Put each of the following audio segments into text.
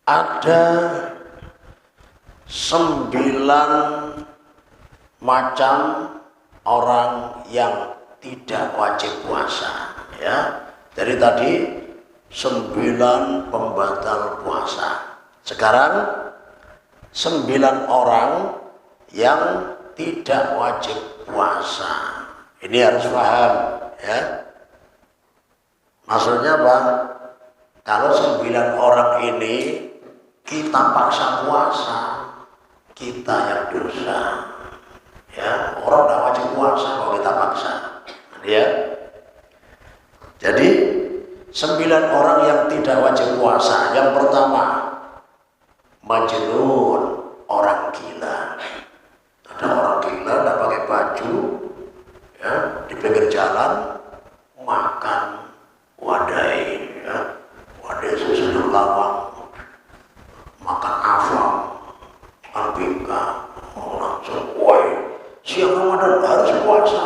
ada 9 macam orang yang tidak wajib puasa, ya. Jadi tadi 9 pembatal puasa. Sekarang 9 orang yang tidak wajib puasa. Ini harus paham, ya. Maksudnya apa? Kalau 9 orang ini kita paksa puasa, kita yang dosa. Ya, orang tidak wajib puasa kalau kita paksa. Ya. Jadi 9 orang yang tidak wajib puasa. Yang pertama, majnun, orang gila. Ada orang gila tidak pakai baju, ya, di pinggir jalan makan wadai, ya, wadai susu lawang, makan afam, makan bingka, langsung, woi, siang Ramadan harus puasa.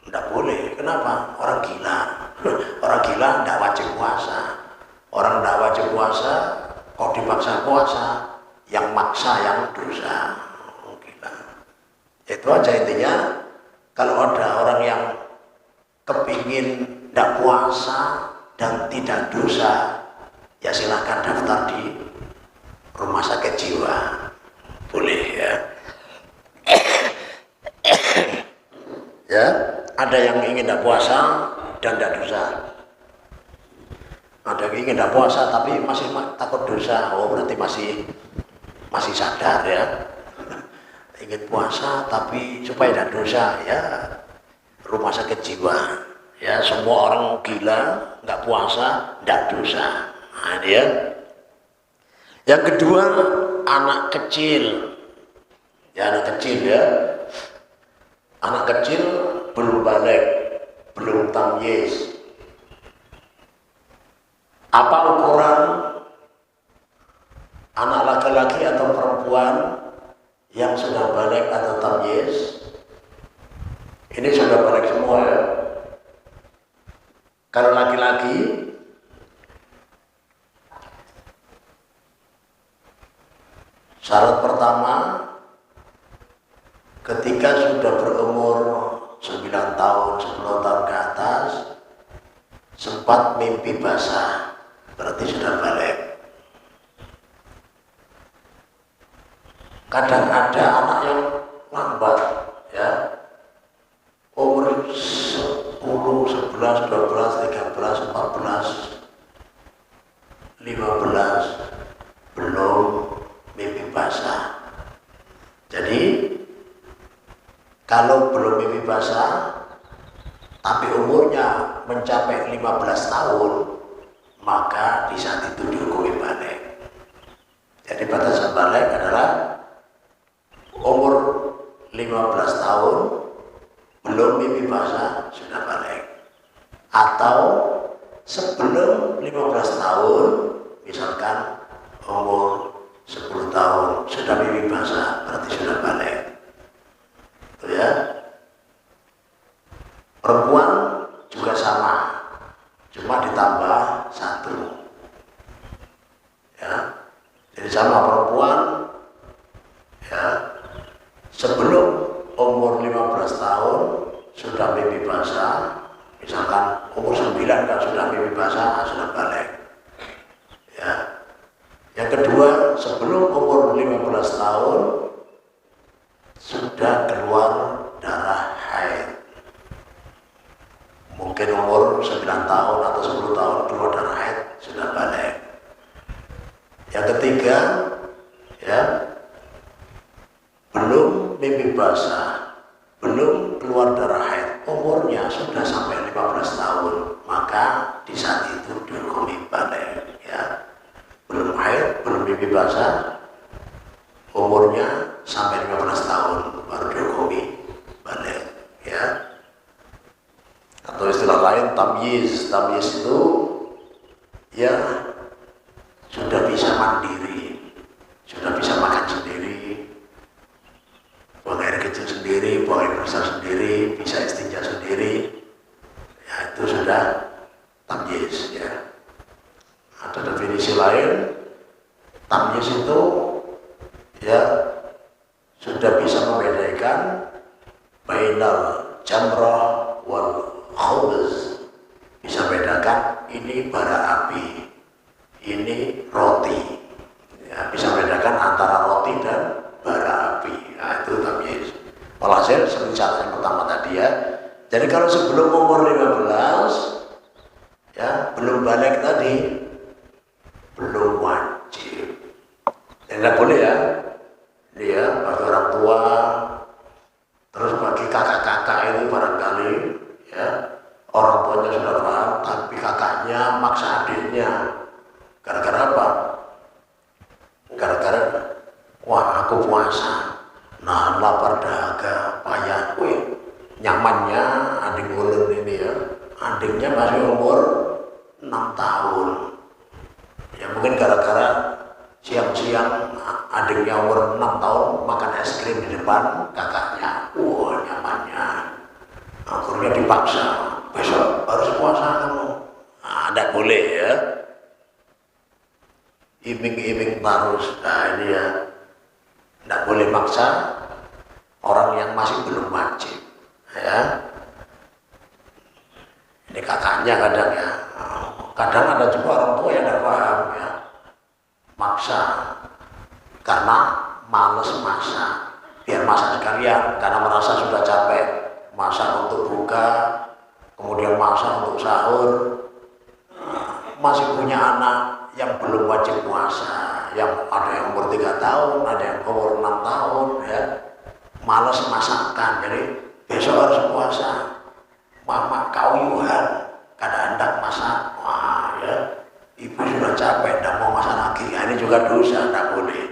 Tidak boleh. Kenapa? Orang gila. Orang gila tidak wajib puasa. Orang tidak wajib puasa, kok dipaksa puasa, yang maksa yang dosa. Oh, gila. Itu aja intinya. Kalau ada orang yang kepingin tidak puasa dan tidak dosa, ya silahkan daftar di rumah sakit jiwa. Boleh, ya. Ya, ada yang ingin tidak puasa dan tidak dosa. Ada yang ingin tidak puasa tapi masih takut dosa. Oh, berarti masih sadar, ya. Ingin puasa tapi supaya tidak dosa, ya, rumah sakit jiwa. Ya, semua orang gila nggak puasa tidak dosa. Nah, dia. Yang kedua, anak kecil. Ya, anak kecil, ya. Anak kecil belum balik, belum tamyiz. Apa ukuran anak laki-laki atau perempuan yang sudah balik atau tamyiz? Ini sudah balik semua, ya. Kalau laki-laki syarat pertama, ketika sudah berumur 9 tahun, 10 tahun ke atas, sempat mimpi basah, berarti sudah balik. Kadang ada anak yang lambat, ya, umur 10, 11, 12, 13, 14, 15, belum mimpi basah. Jadi kalau belum mimpi basah tapi umurnya mencapai 15 tahun, maka di saat itu dihukumi balik. Jadi batasan balik adalah umur 15 tahun belum mimpi basah sudah balik, atau sebelum 15 tahun, misalkan umur 10 tahun sudah mimpi basah, berarti sudah balik. Ya, perempuan juga sama, cuma ditambah 1, ya. Jadi sama perempuan, ya, sebelum umur 15 tahun sudah mimpi basah, misalkan umur 9 kan sudah mimpi basah, sudah balik, ya. Yang kedua, sebelum umur 15 tahun sudah keluar darah haid. Mungkin umur 9 tahun atau 10 tahun keluar darah haid, sudah balik. Yang ketiga, ya, belum mimpi basah, belum keluar darah haid, umurnya sudah sampai 15 tahun, maka di saat itu dihukumi balik, ya. Belum haid, belum mimpi basah, umurnya sampai 15 tahun baru dihukumi balik, ya. Atau istilah lain tamyiz. Tamyiz itu, ya, sudah bisa mandiri, sudah bisa makan sendiri, buang air kecil sendiri, buang air besar sendiri, bisa istinja sendiri, ya, itu sudah tamyiz, ya. Ada definisi definisi lain, tamyiz itu ya sudah bisa membedakan bainal jamrah wal khubz, bisa bedakan ini bara api, ini roti, ya, bisa bedakan antara roti dan bara api. Nah, itu tamyiz. Walhasil seperti cara yang pertama tadi ya. Jadi kalau sebelum umur 15 ya belum balik tadi, belum wajib. Tidak boleh ya. Dia bagi orang tua, terus bagi kakak-kakak itu barangkali ya orang tuanya sudah paham, tapi kakaknya maksa adiknya. Gara-gara apa? Gara-gara wah aku puasa, nah lapar dahaga, payah, nyamannya adik ulun ini ya, adiknya masih umur 6 tahun. Ya mungkin gara-gara siang-siang adiknya umur 6 tahun makan es krim di depan kakaknya, wah nyamannya, akhirnya dipaksa, besok harus puasa kamu. Nah, tidak boleh ya, iming-iming terus. Nah ini ya, tidak boleh maksa orang yang masih belum wajib ya. Ini kakaknya kadang ya, kadang ada juga orang tua yang tidak paham ya, maksa karena males masak, biar masak sekalian karena merasa sudah capek masak untuk buka, kemudian masak untuk sahur. Masih punya anak yang belum wajib puasa, yang ada yang umur 3 tahun, ada yang umur 6 tahun ya, males masakkan, jadi besok harus puasa. Mama kauyuhan kada hendak masak, wah ya ibu sudah capek, tidak mau masak lagi. Nah, ini juga dosa, tidak boleh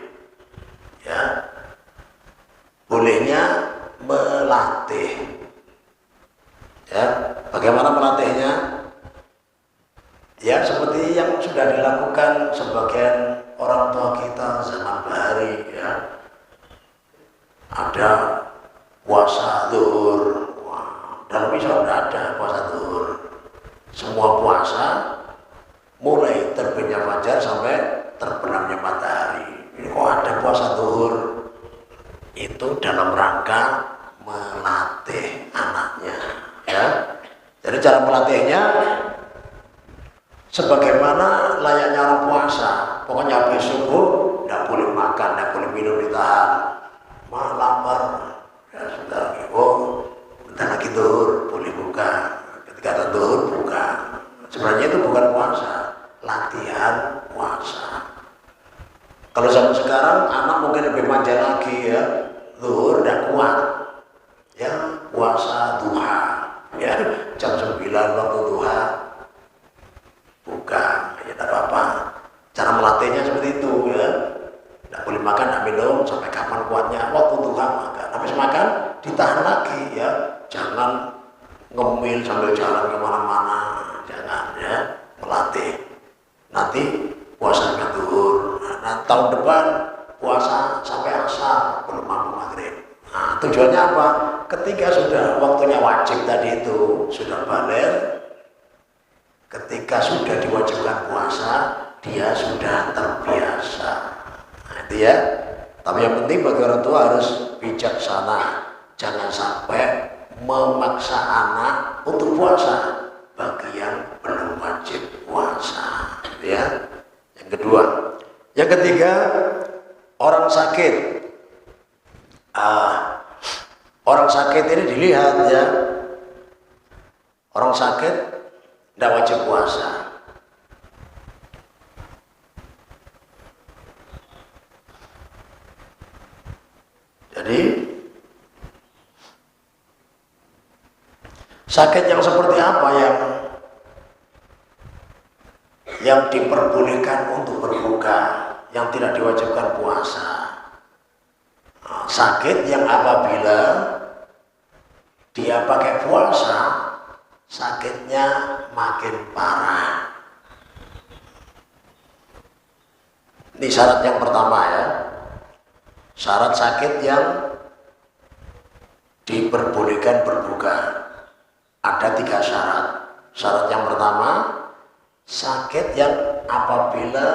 ya. Bolehnya melatih ya. Bagaimana melatihnya? Ya seperti yang sudah dilakukan sebagian orang tua kita zaman bahari ya. Ada puasa zuhur, dalam Islam tidak ada puasa zuhur. Semua puasa mulai terbitnya fajar sampai terbenamnya matahari. Ini kok ada puasa zuhur? Itu dalam rangka melatih anaknya ya. Jadi cara melatihnya sebagaimana layaknya orang puasa. Pokoknya habis subuh tidak boleh makan, tidak boleh minum, ditahan. Mah lapar ya sudah, oh bentar lagi zuhur boleh buka, ketika ada zuhur buka. Sebenarnya itu bukan puasa, latihan puasa. Kalau zaman sekarang anak mungkin lebih manja lagi ya, zuhur tidak kuat ya, puasa duha ya, jam 9 waktu duha buka, ya tidak apa-apa. Cara melatihnya seperti itu ya, tidak boleh makan, tidak minum sampai kapan kuatnya, waktu duha makan. Habis makan ditahan lagi ya, jangan ngemil sambil jalan kemana-mana, jangan ya, melatih. Nanti puasanya zuhur. Nah, tahun depan puasa sampai asar, belum mampu maghrib. Nah, tujuannya apa? Ketika sudah waktunya wajib tadi itu sudah balik, ketika sudah diwajibkan puasa, dia sudah terbiasa. Nah, itu ya. Tapi yang penting bagi orang tua harus bijaksana, jangan sampai memaksa anak untuk puasa bagi yang belum wajib puasa ya. Yang kedua, yang ketiga, orang sakit. Orang sakit ini dilihat ya, orang sakit tidak wajib puasa. Jadi sakit yang seperti apa yang diperbolehkan untuk berbuka, yang tidak diwajibkan puasa? Sakit yang apabila dia pakai puasa, sakitnya makin parah. Ini syarat yang pertama ya. Syarat sakit yang diperbolehkan berbuka. Ada 3 syarat. Syarat yang pertama, sakit yang apabila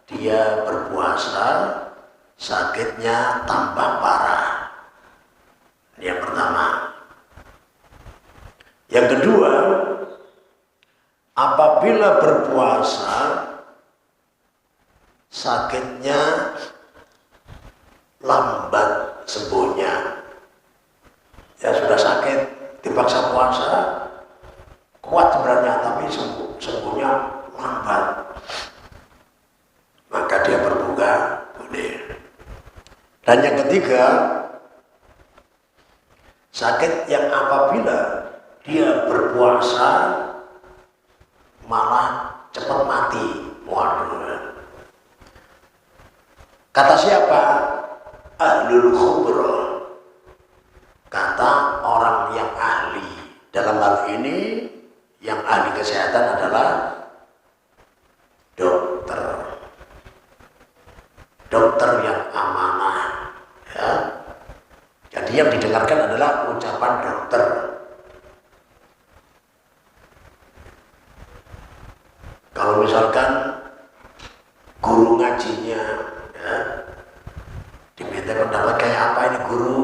dia berpuasa sakitnya tambah parah. Yang pertama. Yang kedua, apabila berpuasa sakitnya lambat sembuhnya. Ya sudah sakit, dipaksa puasa, kuat sebenarnya tapi sembuhnya lambat. Maka dia berbuka boleh. Dan yang ketiga, sakit yang apabila dia berpuasa malah cepat mati. Waduh. Kata siapa? Ahlul khubra. Kata orang yang ahli. Dalam hal ini yang ahli kesehatan adalah dokter. Dokter yang amanah, ya. Jadi yang didengarkan adalah ucapan dokter. Kalau misalkan guru ngajinya, ya, diminta pendapat kayak apa ini guru?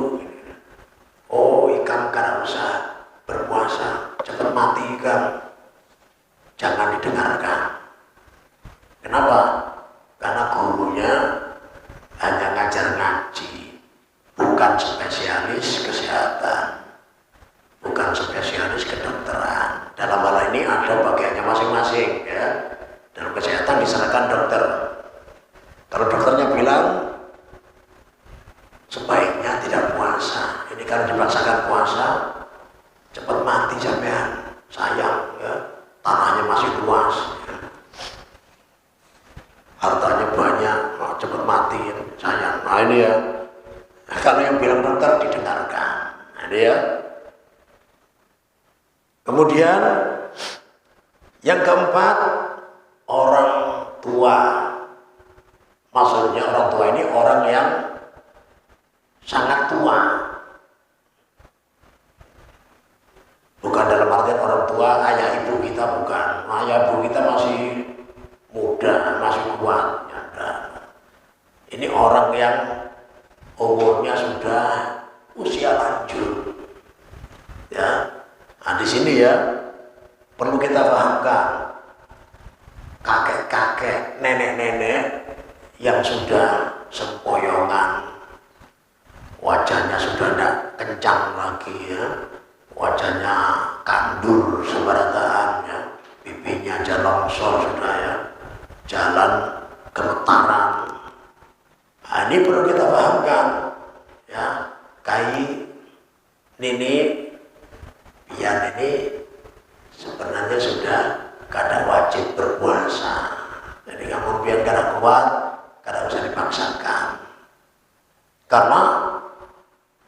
Oh, ikan karena usah berpuasa, cepat mati ikan. Jangan didengarkan. Kenapa? Karena gurunya hanya ngajar ngaji, bukan spesialis kesehatan, bukan spesialis kedokteran. Dalam hal ini ada bagiannya masing-masing, ya. Dalam kesehatan diserahkan dokter. Kalau dokternya bilang sebaiknya tidak puasa, ini kan dipaksakan puasa, cepat mati sampean, sayang, ya. Tanahnya masih luas, ya. Hartanya banyak, cepat mati, sayang. Nah ini ya, kalau yang bilang dokter didengarkan. Nah, ini ya. Kemudian yang keempat, orang tua. Maksudnya orang tua ini orang yang sangat tua. Bukan dalam artian orang tua ayah ibu kita, bukan. Ayah ibu kita masih muda, masih kuat. Ya, ini orang yang umurnya sudah usia lanjut. Ya. Nah, di sini ya perlu kita pahamkan kakek-kakek, nenek-nenek yang sudah sempoyongan, wajahnya sudah tidak kencang lagi, ya. Wajahnya kandur sebarataan, ya. Pipinya aja longsor sudah, ya. Jalan gemetaran. Nah, ini perlu kita pahamkan, ya. Kai nini pian ini sebenarnya sudah kada wajib berpuasa. Jadi kamu pian kada kuat, kada usah dipaksakan. Karena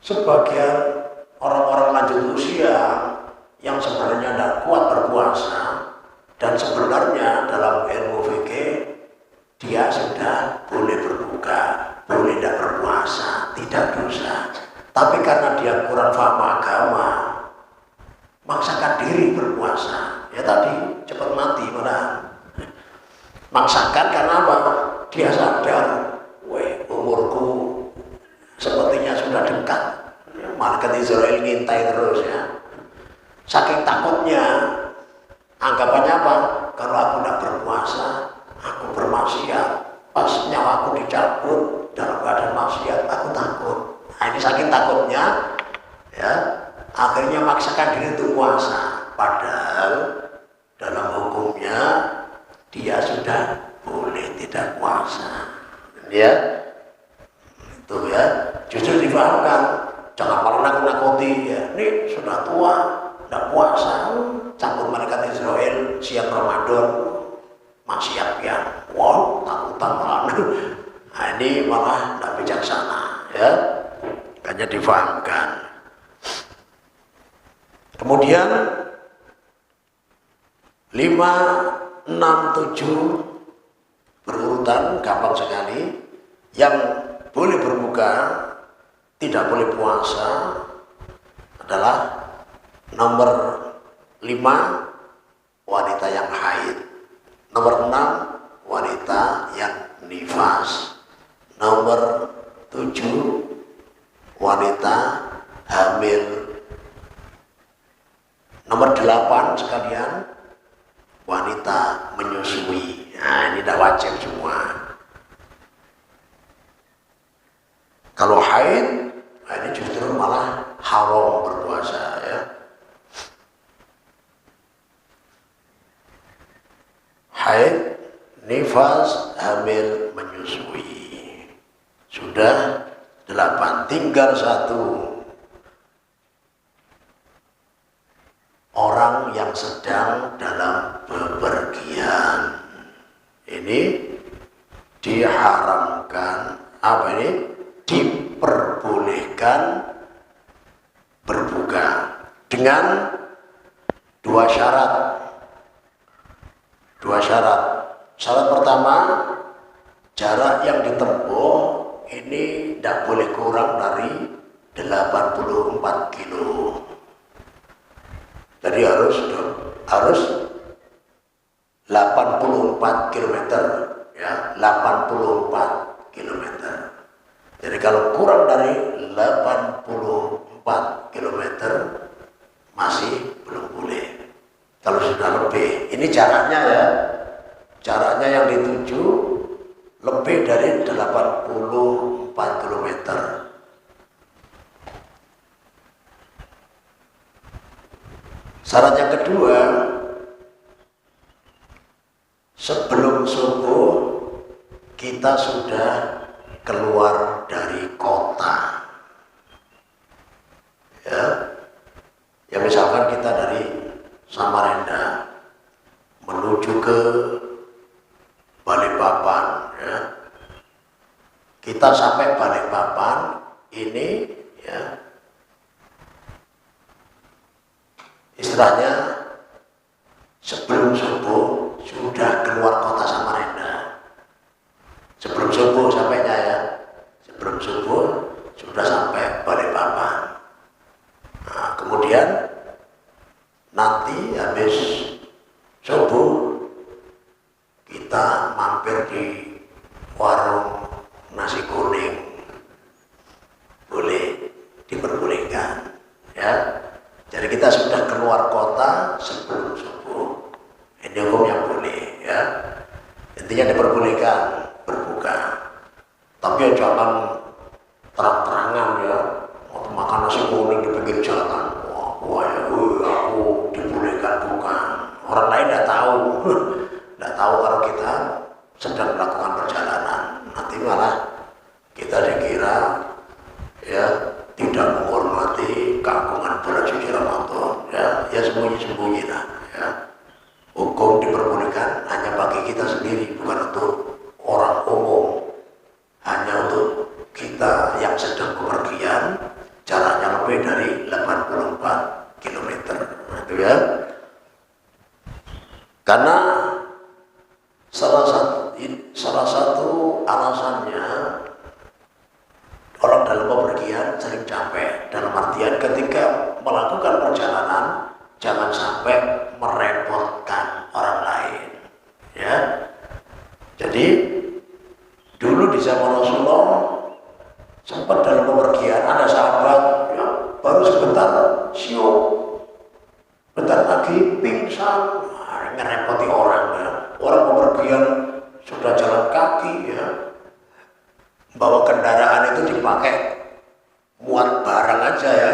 sebagian orang-orang lanjut usia yang sebenarnya tidak kuat berpuasa, dan sebenarnya dalam ilmu fikih dia sudah boleh berbuka, boleh tidak berpuasa, tidak dosa. Tapi karena dia kurang paham agama, maksakan diri berpuasa, ya tadi cepat mati malah. Maksakan karena apa? Dia sadar, umurku sepertinya sudah dekat. Malaikat Israel ngintai terus, ya. Saking takutnya, anggapannya apa? Kalau aku tidak berpuasa, aku bermaksiat. Pas nyawa aku dicabut dalam keadaan maksiat, aku takut. Nah, ini saking takutnya, ya. Akhirnya maksakan diri untuk puasa, padahal dalam hukumnya dia sudah boleh tidak puasa, ya. Itu ya, justru difahamkan, jangan malah nakut-nakuti, ya. Ini sudah tua, tidak puasa, campur malaikat Israel siang Ramadan, maksiat ya, wow, takutan malah. Nah, ini malah tidak bijaksana, ya. Hanya difahamkan. Kemudian 5, 6, 7 berurutan, gampang sekali. Yang boleh berbuka, tidak boleh puasa adalah nomor 5, wanita yang haid. Nomor 6, wanita yang nifas. Nomor 7, wanita hamil. Nomor 8 sekalian, wanita menyusui. Nah, ini tidak wajib semua. Kalau haid, nah ini justru malah haram berpuasa ya. Haid, nifas, hamil, menyusui. Sudah 8, tinggal 1. Orang yang sedang dalam bepergian. Ini diharamkan, apa ini? Diperbolehkan berbuka dengan 2 syarat. 2 syarat. Syarat pertama, jarak yang ditempuh ini tidak boleh kurang dari 84 kilo. Jadi harus 84 kilometer ya, 84 kilometer. Jadi kalau kurang dari 84 kilometer masih belum boleh. Kalau sudah lebih, ini jaraknya ya, jaraknya yang dituju lebih dari 84 kilometer. Syarat yang kedua, sebelum subuh kita sudah keluar dari kota. Ya misalkan kita dari Samarinda menuju ke Balikpapan ya. Kita sampai Balikpapan ini ya, istilahnya sebelum subuh sudah keluar kota Samarinda. Sebelum subuh sampainya ya, sebelum subuh sudah sampai Balikpapan. Nah, kemudian nanti habis subuh kita mampir di warung nasi kuning, boleh, diperbolehkan ya. Jadi kita sudah keluar kota sebelum subuh, ini hukum yang boleh ya. Intinya diperbolehkan berbuka, tapi jangan terang-terangan ya, mau makan nasi kuning di pinggir jalan. Wah ya, aku dibolehkan bukan. Orang lain tidak tahu, tidak tahu kalau kita sedang melakukan perjalanan. Nanti malah kita dikira ya tidak menghormati keagungan bulan suci Ramadan ya sembunyi-sembunyi lah ya. Hukum diperbolehkan hanya bagi kita sendiri, bukan untuk orang umum, hanya untuk kita yang sedang bepergian jaraknya lebih dari 84 km. Nah, itu ya. Karena salah satu alasannya orang dalam bepergian sering capek, dalam artian ketika melakukan perjalanan jangan sampai merepotkan orang lain ya. Jadi dulu di zaman Rasulullah sempat dalam bepergian ada sahabat ya, baru sebentar siup, bentar lagi pingsan. Ngerepoti orang ya. Orang bepergian sudah jalan kaki ya, bawa kendaraan itu dipakai muat barang aja ya,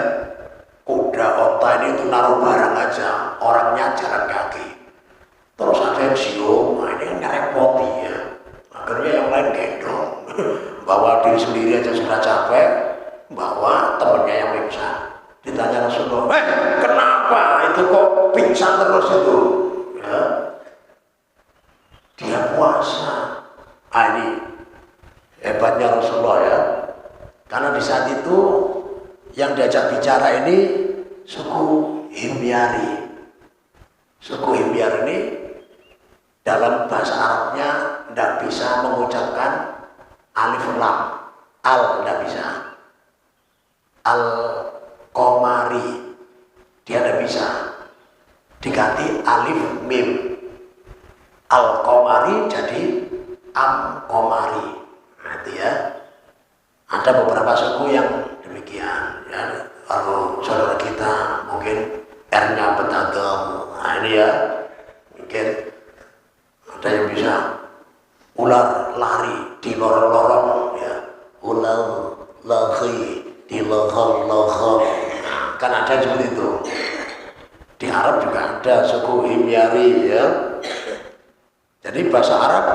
kuda onta ini itu naruh barang aja, orangnya jalan kaki. Terus ada yang siung, nah ini kan ngerepoti ya. Akhirnya yang lain gendong, bawa diri sendiri aja sudah capek, bawa temennya yang pingsan. Ditanya Rasulullah, kenapa itu kok pingsan terus itu? Ya, dia puasa. Ini hebatnya Rasulullah ya, karena di saat itu yang diajak bicara ini suku Himyari. Suku Himyari ini dalam bahasa Arabnya tidak bisa mengucapkan alif lam, al tidak bisa, al komari dia tidak bisa, diganti alif mim. Al-Qamari jadi Am-Qamari. Nah, itu ya. Ada beberapa suku yang demikian ya. Kalau saudara kita mungkin R-nya Betagam. Nah ini ya, mungkin ada yang bisa ular lari di lorong-lorong ya. Ular lari di lorong-lorong. Nah, kan ada seperti itu. Di Arab juga ada suku Himyari ya. Jadi bahasa Arab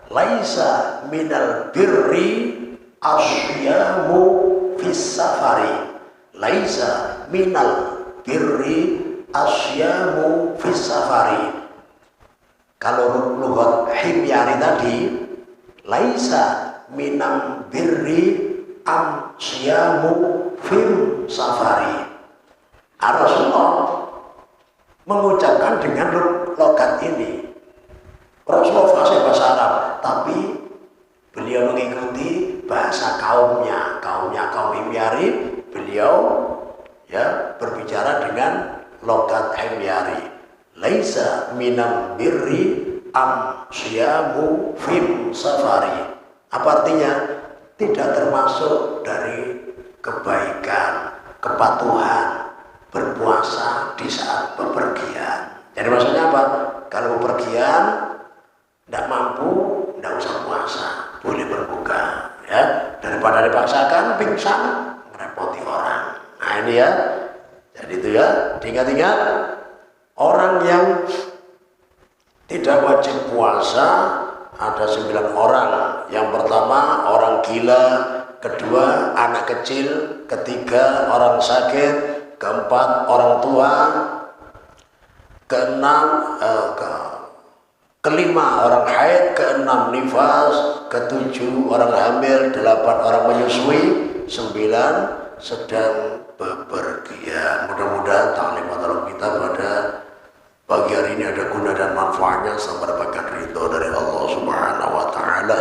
laisa minal birri asyamu fis safari. Laisa minal birri asyamu fis safari. Kalau lughat Himyari tadi laisa minal birri asyamu fil safari. Rasulullah mengucapkan dengan logat ini. Rasulullah fasih bahasa Arab, tapi beliau mengikuti bahasa kaumnya kaum Himyari. Beliau ya berbicara dengan logat Himyari. Laisa minam birri am syamu fim safari. Apa artinya? Tidak termasuk dari kebaikan, kepatuhan berpuasa di saat bepergian. Jadi maksudnya apa? Kalau bepergian tidak mampu, tidak usah puasa, boleh berbuka ya, daripada dipaksakan pingsan merepoti orang. Nah ini ya, jadi itu ya, diingat-ingat orang yang tidak wajib puasa ada 9 orang. Yang pertama orang gila, kedua anak kecil, ketiga orang sakit, keempat orang tua, kelima orang haid, keenam nifas, ketujuh orang hamil, 8 orang menyusui, 9 sedang bepergian. Mudah-mudahan taklim atau kita pada pagi hari ini ada guna dan manfaatnya sampai mendapatkan ridho dari Allah Subhanahu wa taala.